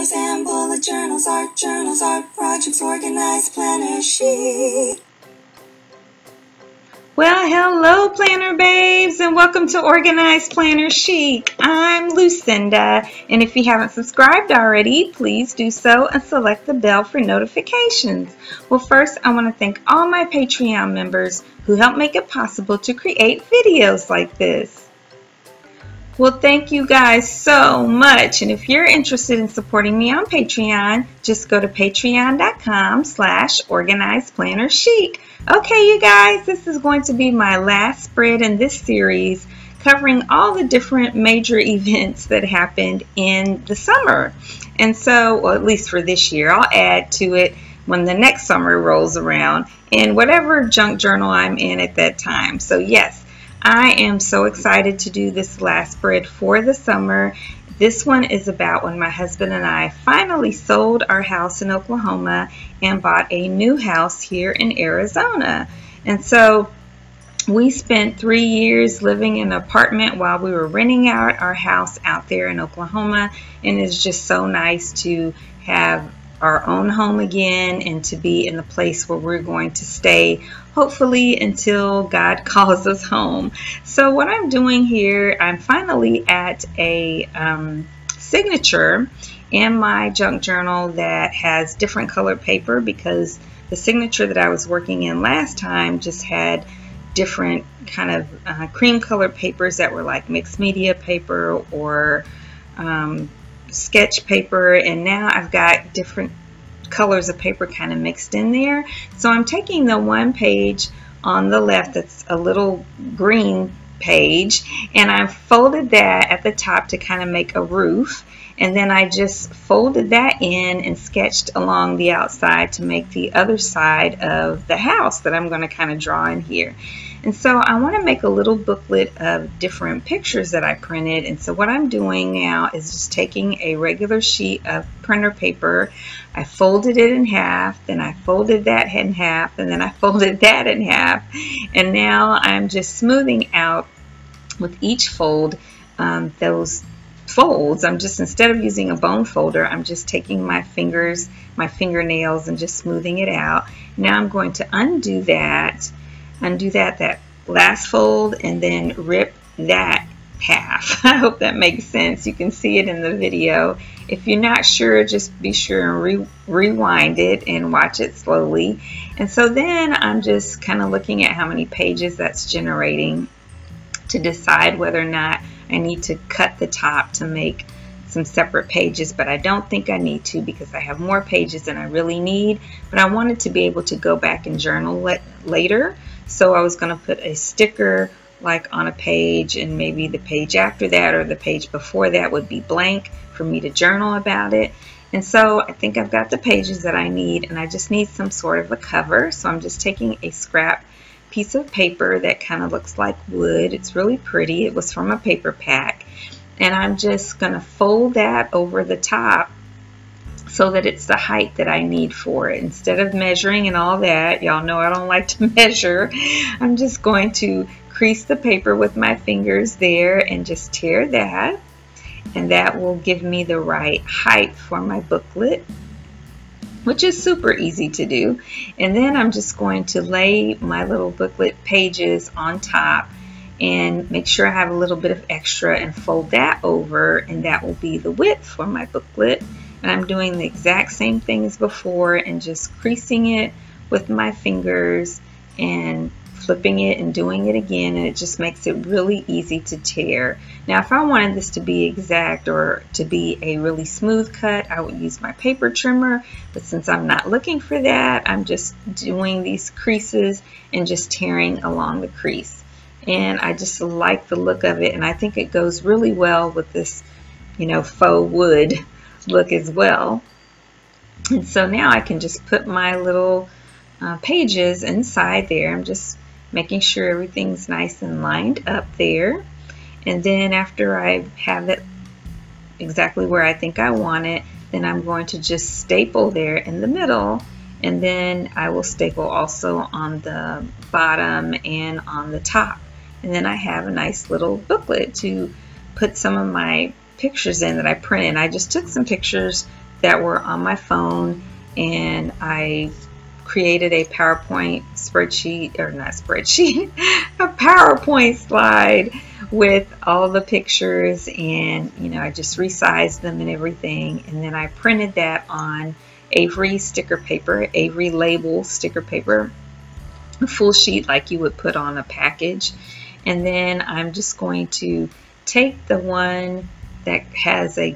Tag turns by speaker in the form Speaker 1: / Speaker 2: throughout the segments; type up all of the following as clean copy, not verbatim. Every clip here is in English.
Speaker 1: planners and bullet journals, art projects, organized planner sheet.
Speaker 2: Well, hello planner babes, and welcome to Organized Planner Chic. I'm Lucinda, and if you haven't subscribed already, please do so and select the bell for notifications. Well, first I want to thank all my Patreon members who help make it possible to create videos like this. Well, thank you guys so much, and if you're interested in supporting me on Patreon, just go to patreon.com/organizedplannerchic. Okay, you guys, this is going to be my last spread in this series covering all the different major events that happened in the summer. And so, well, at least for this year, I'll add to it when the next summer rolls around in whatever junk journal I'm in at that time. So yes, I am so excited to do this last spread for the summer. This one is about when my husband and I finally sold our house in Oklahoma and bought a new house here in Arizona. And so we spent 3 years living in an apartment while we were renting out our house out there in Oklahoma. And it's just so nice to have our own home again and to be in the place where we're going to stay, hopefully until God calls us home. So what I'm doing here, I'm finally at a signature in my junk journal that has different colored paper, because the signature that I was working in last time just had different kind of cream colored papers that were like mixed media paper or sketch paper, and now I've got different colors of paper kind of mixed in there. So I'm taking the one page on the left that's a little green page, and I've folded that at the top to kind of make a roof, and then I just folded that in and sketched along the outside to make the other side of the house that I'm going to kind of draw in here. And so I want to make a little booklet of different pictures that I printed. And so what I'm doing now is just taking a regular sheet of printer paper. I folded it in half, then I folded that in half, and then I folded that in half. And now I'm just smoothing out with each fold those folds. I'm just, instead of using a bone folder, I'm just taking my fingers, my fingernails, and just smoothing it out. Now I'm going to undo that last fold, and then rip that half. I hope that makes sense. You can see it in the video. If you're not sure, just be sure and rewind it and watch it slowly. And so then I'm just kind of looking at how many pages that's generating to decide whether or not I need to cut the top to make some separate pages, but I don't think I need to because I have more pages than I really need. But I wanted to be able to go back and journal it later, so I was going to put a sticker like on a page, and maybe the page after that or the page before that would be blank for me to journal about it. And so I think I've got the pages that I need, and I just need some sort of a cover. So I'm just taking a scrap piece of paper that kind of looks like wood. It's really pretty. It was from a paper pack. And I'm just going to fold that over the top so that it's the height that I need for it. Instead of measuring and all that, y'all know I don't like to measure, I'm just going to crease the paper with my fingers there and just tear that. And that will give me the right height for my booklet, which is super easy to do. And then I'm just going to lay my little booklet pages on top and make sure I have a little bit of extra and fold that over, and that will be the width for my booklet. And I'm doing the exact same thing as before and just creasing it with my fingers and flipping it and doing it again, and it just makes it really easy to tear. Now if I wanted this to be exact or to be a really smooth cut, I would use my paper trimmer, but since I'm not looking for that, I'm just doing these creases and just tearing along the crease. And I just like the look of it, and I think it goes really well with this, you know, faux wood look as well. And so now I can just put my little pages inside there. I'm just making sure everything's nice and lined up there. And then after I have it exactly where I think I want it, then I'm going to just staple there in the middle, and then I will staple also on the bottom and on the top. And then I have a nice little booklet to put some of my pictures in that I printed. I just took some pictures that were on my phone, and I created a PowerPoint spreadsheet, or not spreadsheet, a PowerPoint slide with all the pictures, and I just resized them and everything, and then I printed that on Avery sticker paper, Avery label sticker paper, a full sheet like you would put on a package. And then I'm just going to take the one that has a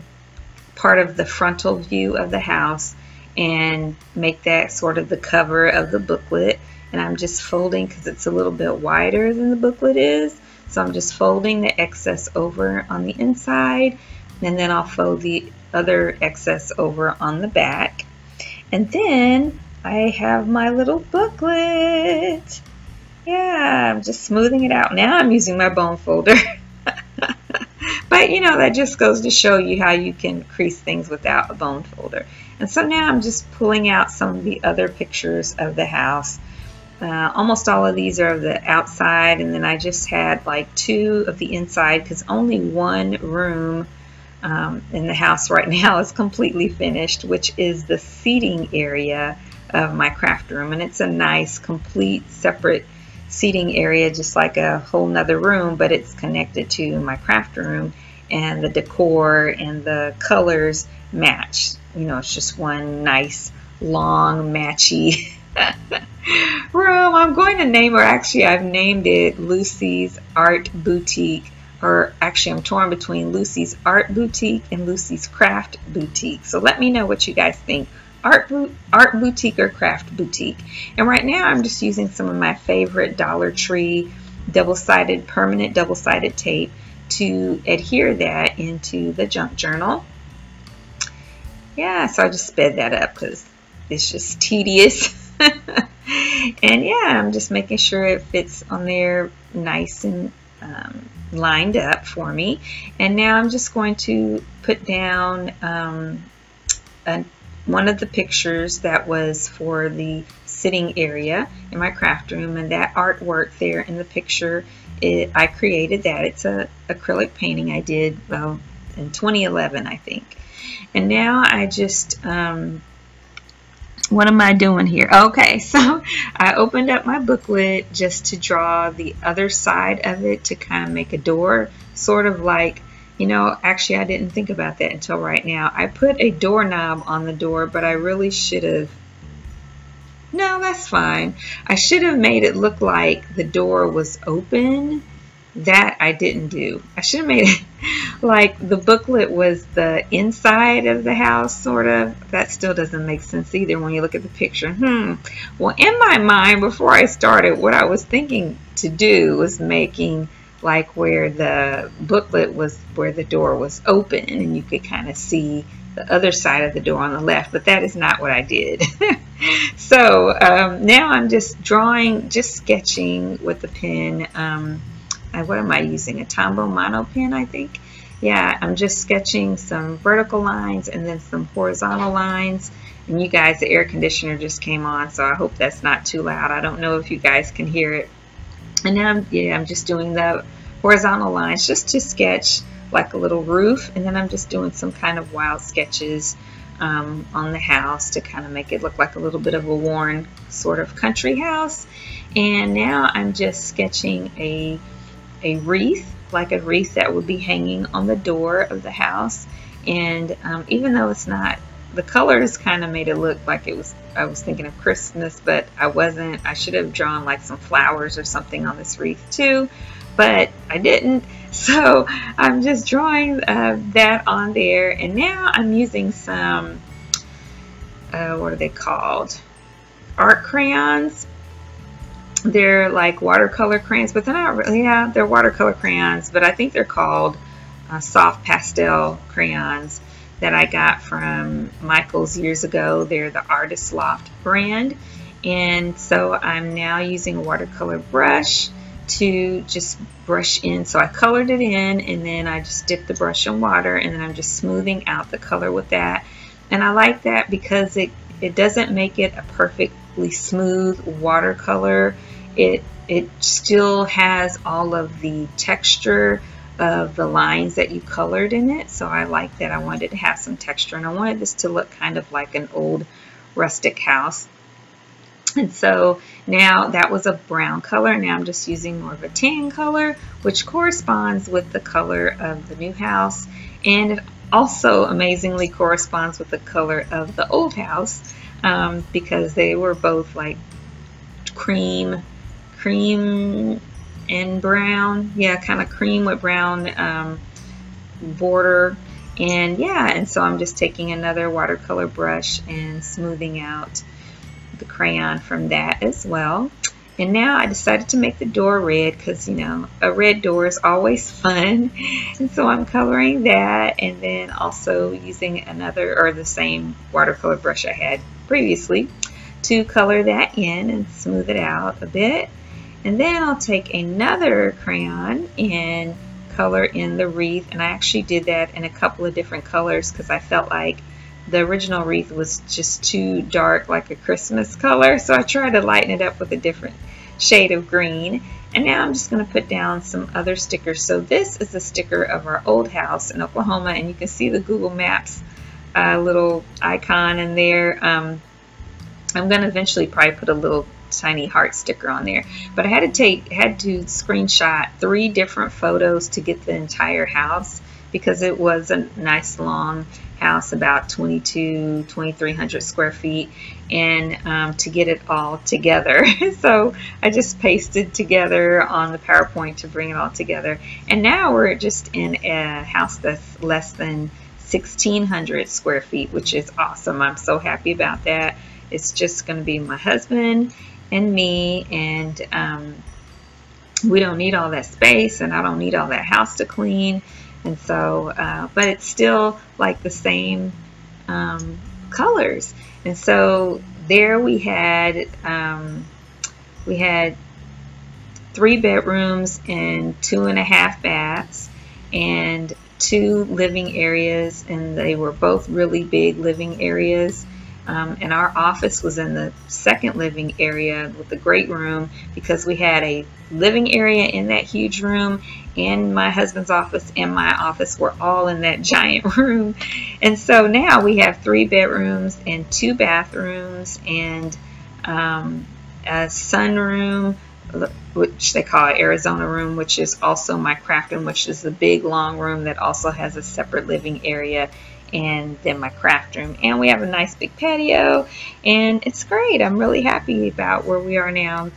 Speaker 2: part of the frontal view of the house and make that sort of the cover of the booklet. And I'm just folding, because it's a little bit wider than the booklet is, so I'm just folding the excess over on the inside, and then I'll fold the other excess over on the back. And then I have my little booklet. Yeah, I'm just smoothing it out. Now I'm using my bone folder. But that just goes to show you how you can crease things without a bone folder. And so now I'm just pulling out some of the other pictures of the house. Almost all of these are of the outside, and then I just had like 2 of the inside, because only one room in the house right now is completely finished, which is the seating area of my craft room. And it's a nice, complete, separate seating area, just like a whole nother room, but it's connected to my craft room, and the decor and the colors match. It's just one nice, long, matchy room. I'm going to name her, actually I've named it Lucy's Art Boutique, or actually I'm torn between Lucy's Art Boutique and Lucy's Craft Boutique. So let me know what you guys think. Art Boutique or Craft Boutique. And right now I'm just using some of my favorite Dollar Tree permanent double-sided tape to adhere that into the junk journal. Yeah, so I just sped that up because it's just tedious. And yeah, I'm just making sure it fits on there nice and lined up for me. And now I'm just going to put down one of the pictures that was for the sitting area in my craft room, and that artwork there in the picture, I created that. It's a acrylic painting I did in 2011, I think. And now I just what am I doing here? Okay, so I opened up my booklet just to draw the other side of it to kind of make a door, sort of like, actually I didn't think about that until right now. I put a doorknob on the door, but I really should have, no, that's fine. I should have made it look like the door was open. That I didn't do. I should have made it like the booklet was the inside of the house, sort of. That still doesn't make sense either when you look at the picture. Well, in my mind, before I started, what I was thinking to do was making like where the booklet was, where the door was open, and you could kind of see the other side of the door on the left, but that is not what I did. So now I'm just drawing, just sketching with the pen. What am I using? A Tombow Mono pen, I think. Yeah, I'm just sketching some vertical lines and then some horizontal lines. And you guys, the air conditioner just came on, so I hope that's not too loud. I don't know if you guys can hear it. And now I'm just doing the horizontal lines just to sketch like a little roof, and then I'm just doing some kind of wild sketches on the house to kind of make it look like a little bit of a worn sort of country house. And now I'm just sketching a wreath, like a wreath that would be hanging on the door of the house. And even though it's not, the colors kind of made it look like it was, I was thinking of Christmas, but I wasn't. I should have drawn like some flowers or something on this wreath too, but I didn't. So I'm just drawing that on there. And now I'm using some, what are they called? Art crayons. They're like watercolor crayons, but they're not really, yeah, they're watercolor crayons, but I think they're called soft pastel crayons that I got from Michael's years ago. They're the Artist Loft brand. And so I'm now using a watercolor brush to just brush in. So I colored it in, and then I just dipped the brush in water, and then I'm just smoothing out the color with that. And I like that because it doesn't make it a perfectly smooth watercolor. It still has all of the texture of the lines that you colored in it. So I like that. I wanted to have some texture, and I wanted this to look kind of like an old rustic house. And so now that was a brown color. Now I'm just using more of a tan color, which corresponds with the color of the new house. And it also amazingly corresponds with the color of the old house, because they were both like cream and brown. Yeah, kind of cream with brown border. And yeah, and so I'm just taking another watercolor brush and smoothing out the crayon from that as well. And now I decided to make the door red because, you know, a red door is always fun. And so I'm coloring that, and then also using another or the same watercolor brush I had previously to color that in and smooth it out a bit. And then I'll take another crayon and color in the wreath. And I actually did that in a couple of different colors because I felt like the original wreath was just too dark, like a Christmas color. So I tried to lighten it up with a different shade of green. And now I'm just going to put down some other stickers. So this is a sticker of our old house in Oklahoma, and you can see the Google Maps little icon in there. I'm going to eventually probably put a little tiny heart sticker on there, but I had to screenshot 3 different photos to get the entire house because it was a nice long house, about 2,300 square feet, and to get it all together. So I just pasted together on the PowerPoint to bring it all together. And now we're just in a house that's less than 1,600 square feet, which is awesome. I'm so happy about that. It's just going to be my husband and me, and we don't need all that space, and I don't need all that house to clean. And so, but it's still like the same colors. And so there we had 3 bedrooms and 2.5 baths and 2 living areas, and they were both really big living areas. And our office was in the second living area with the great room because we had a living area in that huge room, and my husband's office and my office were all in that giant room. And so now we have 3 bedrooms and 2 bathrooms and a sunroom, which they call it Arizona room, which is also my craft room, which is the big long room that also has a separate living area, and then my craft room. And we have a nice big patio, and it's great. I'm really happy about where we are now.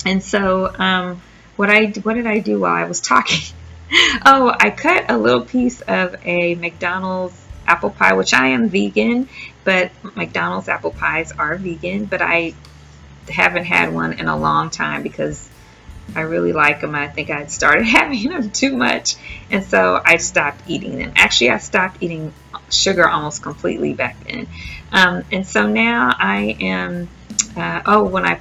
Speaker 2: And so what did I do while I was talking? Oh, I cut a little piece of a McDonald's apple pie, which I am vegan, but McDonald's apple pies are vegan, but I haven't had one in a long time because I really like them. I think I started having them too much, and so I stopped eating them. Actually, I stopped eating sugar almost completely back then. And so now I am, when I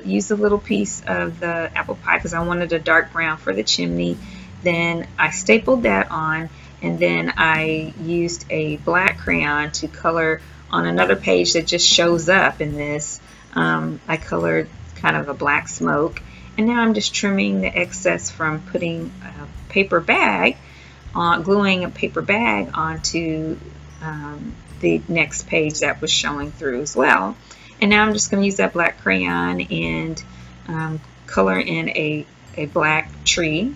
Speaker 2: use a little piece of the apple pie because I wanted a dark brown for the chimney, then I stapled that on, and then I used a black crayon to color on another page that just shows up in this. I colored kind of a black smoke. And now I'm just trimming the excess from putting a paper bag on, gluing a paper bag onto the next page that was showing through as well. And now I'm just going to use that black crayon and color in a black tree.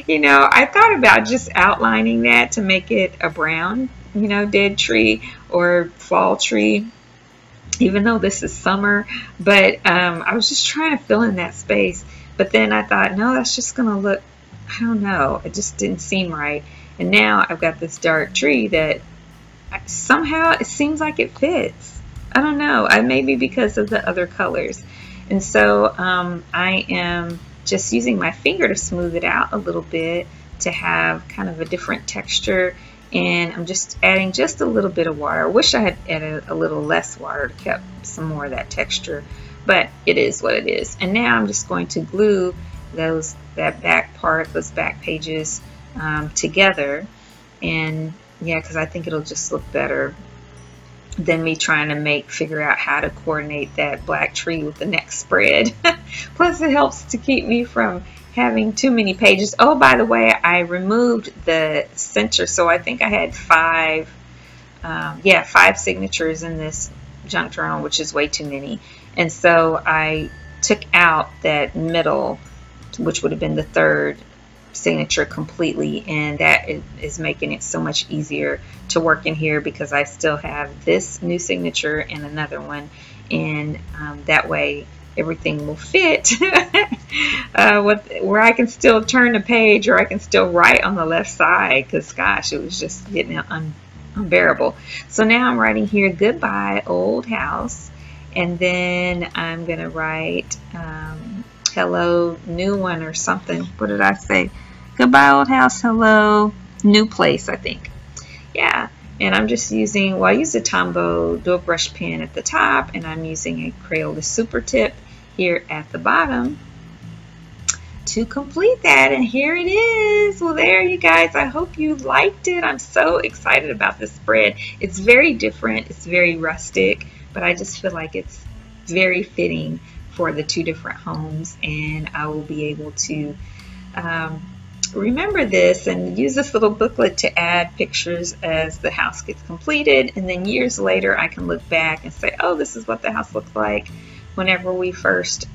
Speaker 2: You know, I thought about just outlining that to make it a brown, you know, dead tree or fall tree, even though this is summer, but I was just trying to fill in that space. But then I thought, no, that's just going to look, I don't know, it just didn't seem right. And now I've got this dark tree that somehow it seems like it fits. I don't know, maybe because of the other colors. And so I am just using my finger to smooth it out a little bit to have kind of a different texture. And I'm just adding just a little bit of water. I wish I had added a little less water to keep some more of that texture, but it is what it is. And now I'm just going to glue that back part, those back pages together. And yeah, because I think it'll just look better than me trying to figure out how to coordinate that black tree with the next spread. Plus it helps to keep me from having too many pages. Oh, by the way, I removed the center, so I think I had five signatures in this junk journal, which is way too many. And so I took out that middle, which would have been the third signature completely, and that is making it so much easier to work in here because I still have this new signature and another one, and that way everything will fit where I can still turn the page, or I can still write on the left side, because gosh, it was just getting unbearable. So now I'm writing here, goodbye old house, and then I'm gonna write hello new one or something. What did I say? Goodbye old house, hello new place, I think. Yeah, and I'm just using, well, I use a Tombow dual brush pen at the top, and I'm using a Crayola super tip here at the bottom to complete that. And here it is. Well, there you guys, I hope you liked it. I'm so excited about this spread. It's very different, it's very rustic, but I just feel like it's very fitting for the two different homes, and I will be able to remember this and use this little booklet to add pictures as the house gets completed, and then years later I can look back and say, oh, this is what the house looked like whenever we first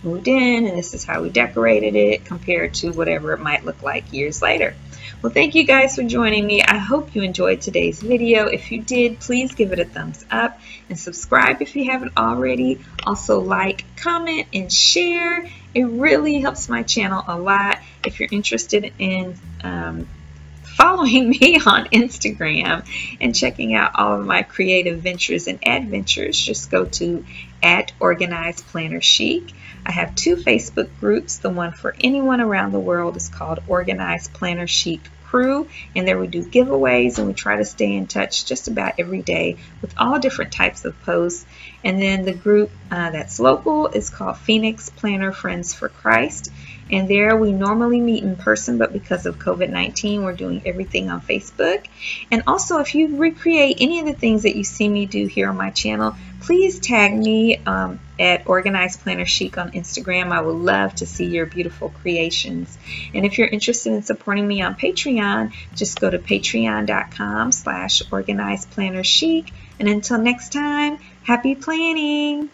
Speaker 2: moved in, and this is how we decorated it compared to whatever it might look like years later. Well, thank you guys for joining me. I hope you enjoyed today's video. If you did, please give it a thumbs up and subscribe if you haven't already. Also like, comment, and share. It really helps my channel a lot. If you're interested in following me on Instagram and checking out all of my creative ventures and adventures, just go to @OrganizedPlannerChic. I have two Facebook groups. The one for anyone around the world is called Organized Planner Chic Crew, and there we do giveaways, and we try to stay in touch just about every day with all different types of posts. And then the group that's local is called Phoenix Planner Friends for Christ, and there we normally meet in person, but because of COVID-19 we're doing everything on Facebook. And also, if you recreate any of the things that you see me do here on my channel, please tag me at Organized Planner Chic on Instagram. I would love to see your beautiful creations. And if you're interested in supporting me on Patreon, just go to patreon.com/organizedplannerchic. And until next time, happy planning!